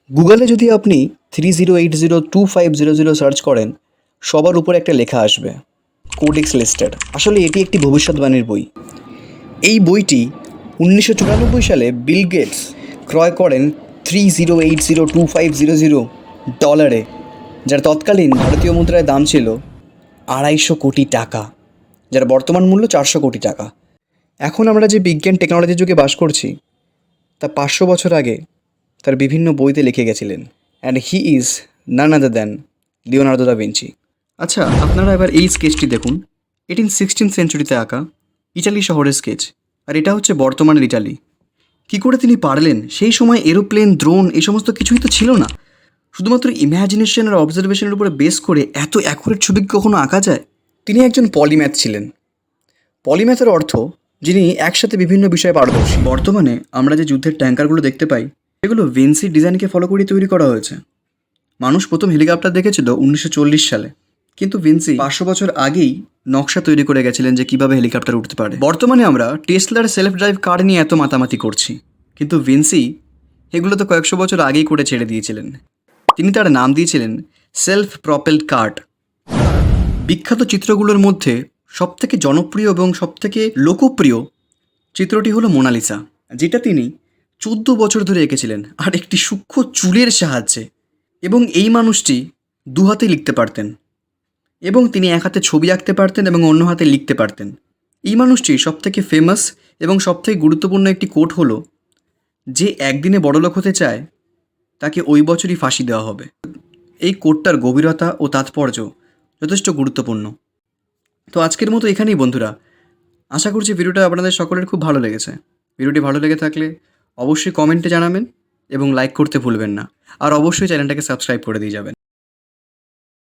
গুগলে যদি আপনি 30802500 সার্চ করেন, সবার উপরে একটা লেখা আসবে কোডেক্স লিস্টেড। আসলে এটি একটি ভবিষ্যৎবাণীর বই। এই বইটি 1994 সালে বিল গেটস ক্রয় করেন $30802500 যার তৎকালীন ভারতীয় মুদ্রায় দাম ছিল 250 কোটি টাকা, যার বর্তমান মূল্য 400 কোটি টাকা। এখন আমরা যে বিজ্ঞান টেকনোলজির যুগে বাস করছি, তা 500 বছর আগে তার বিভিন্ন বইতে লিখে গেছিলেন। And he is none other than Leonardo da Vinci. আচ্ছা, আপনারা এবার এই স্কেচটি দেখুন। 16th সেঞ্চুরিতে আঁকা ইটালি শহরের স্কেচ, আর এটা হচ্ছে বর্তমানের ইটালি। কী করে তিনি পারলেন? সেই সময় এরোপ্লেন, ড্রোন এই সমস্ত কিছুই তো ছিল না। শুধুমাত্র ইম্যাজিনেশন আর অবজারভেশনের উপরে বেস করে এত অ্যাকুরেট ছবি কি কখনো আঁকা যায়? তিনি একজন পলিম্যাথ ছিলেন। পলিম্যাথের অর্থ যিনি একসাথে বিভিন্ন বিষয়ে পারদর্শী। বর্তমানে আমরা যে যুদ্ধের ট্যাঙ্কারগুলো দেখতে পাই, এগুলো ভিঞ্চির ডিজাইনকে ফলো করে তৈরি করা হয়েছে। মানুষ প্রথম হেলিকপ্টার দেখেছিল 1940 সালে, কিন্তু ভিঞ্চি 500 বছর আগেই নকশা তৈরি করে গেছিলেন যে কীভাবে হেলিকপ্টার উঠতে পারে। বর্তমানে আমরা টেসলার সেলফ ড্রাইভ কার নিয়ে এত মাতামাতি করছি, কিন্তু ভিঞ্চি এগুলো তো কয়েকশো বছর আগেই করে ছেড়ে দিয়েছিলেন। তিনি তার নাম দিয়েছিলেন সেলফ প্রপেলড কার্ট। বিখ্যাত চিত্রগুলোর মধ্যে সবথেকে জনপ্রিয় এবং সবথেকে লোকপ্রিয় চিত্রটি হলো মোনালিসা, যেটা তিনি 14 বছর ধরে এঁকেছিলেন আর একটি সূক্ষ্ম চুলের সাহায্যে। এবং এই মানুষটি দু হাতে লিখতে পারতেন, এবং তিনি এক হাতে ছবি আঁকতে পারতেন এবং অন্য হাতে লিখতে পারতেন। এই মানুষটি সবথেকে ফেমাস এবং সবথেকে গুরুত্বপূর্ণ একটি কোট হলো, যে একদিনে বড়লোক হতে চায় তাকে ওই বছরই ফাঁসি দেওয়া হবে। এই কোটটার গভীরতা ও তাৎপর্য যথেষ্ট গুরুত্বপূর্ণ। তো আজকের মতো এখানেই বন্ধুরা। আশা করছি ভিডিওটা আপনাদের সকলের খুব ভালো লেগেছে। ভিডিওটি ভালো লেগে থাকলে অবশ্যই কমেন্টে জানাবেন এবং লাইক করতে ভুলবেন না। আর অবশ্যই চ্যানেলটাকে সাবস্ক্রাইব করে দিয়ে যাবেন।